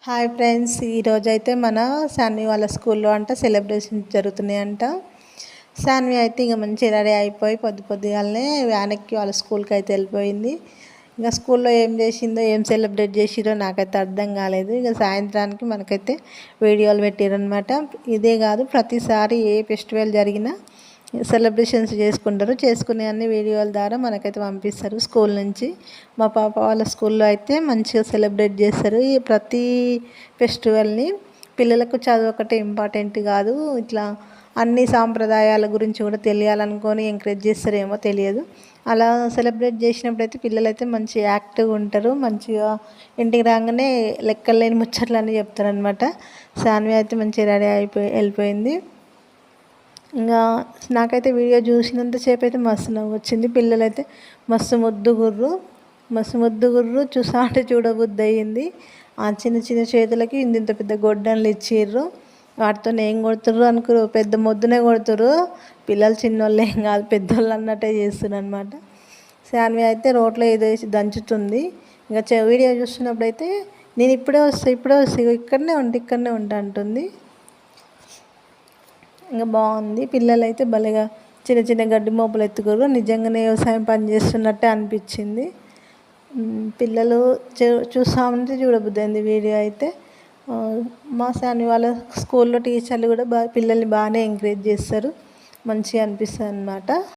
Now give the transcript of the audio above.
Hi friends, ఈరోజైతే మన శాన్వి వాళ్ళ స్కూల్లో సెలబ్రేషన్స్ జరుగుతున్నాయంట. శాన్వి అయితే ఇక మంచిగా రెడీ అయిపోయి పొద్దుగాలనే వ్యాన్కి వాళ్ళ స్కూల్కి అయితే వెళ్ళిపోయింది. ఇంకా స్కూల్లో ఏం చేసిందో, ఏం సెలబ్రేట్ చేసిరో నాకైతే అర్థం కాలేదు. ఇక సాయంత్రానికి మనకైతే వీడియోలు పెట్టారనమాట. ఇదే కాదు, ప్రతిసారి ఏ ఫెస్టివల్ జరిగినా సెలబ్రేషన్స్ చేసుకుంటారు. చేసుకునే అన్ని వీడియోల ద్వారా మనకైతే పంపిస్తారు స్కూల్ నుంచి. మా పాప వాళ్ళ స్కూల్లో అయితే మంచిగా సెలబ్రేట్ చేస్తారు ఈ ప్రతి ఫెస్టివల్ని. పిల్లలకు చదువు ఒకటే ఇంపార్టెంట్ కాదు, ఇట్లా అన్ని సాంప్రదాయాల గురించి కూడా తెలియాలనుకొని ఎంకరేజ్ చేస్తారేమో తెలియదు. అలా సెలబ్రేట్ చేసినప్పుడైతే పిల్లలు అయితే మంచి యాక్టివ్గా ఉంటారు. మంచిగా ఇంటికి రాగానే లెక్కలేని ముచ్చట్లన్నీ చెప్తారనమాట. శాన్వి అయితే మంచిగా రెడీ వెళ్ళిపోయింది. ఇంకా నాకైతే వీడియో చూసినంతసేపు అయితే మస్తు నవ్వు వచ్చింది. పిల్లలైతే మస్తు ముద్దుగుర్రు చూసా అంటే చూడబుద్ధి అయ్యింది. ఆ చిన్న చిన్న చేతులకి ఇంత పెద్ద గొడ్డన్లు ఇచ్చిర్రు. వాటితో ఏం కొడుతుర్రు అనుకురు, పెద్ద మొద్దునే కొడుతుర్రు. పిల్లలు చిన్నోళ్ళు ఏం కాదు, పెద్దోళ్ళు అన్నట్టే చేస్తున్నారు అనమాట. శాన్వి అయితే రోట్లో ఏదో వేసి దంచుతుంది. ఇంకా వీడియో చూస్తున్నప్పుడు అయితే నేను ఇప్పుడే వస్తా ఇక్కడనే ఉంటా అంటుంది. ఇంకా బాగుంది. పిల్లలు అయితే భలేగా చిన్న చిన్న గడ్డి మోపులు ఎత్తుకోరు. నిజంగానే వ్యవసాయం పని చేస్తున్నట్టే అనిపించింది. పిల్లలు చూస్తామంటే చూడబుద్ది అయింది వీడియో అయితే. మా శాన్వి వాళ్ళ స్కూల్లో టీచర్లు కూడా పిల్లల్ని బాగానే ఎంకరేజ్ చేస్తారు. మంచిగా అనిపిస్తుంది అన్నమాట.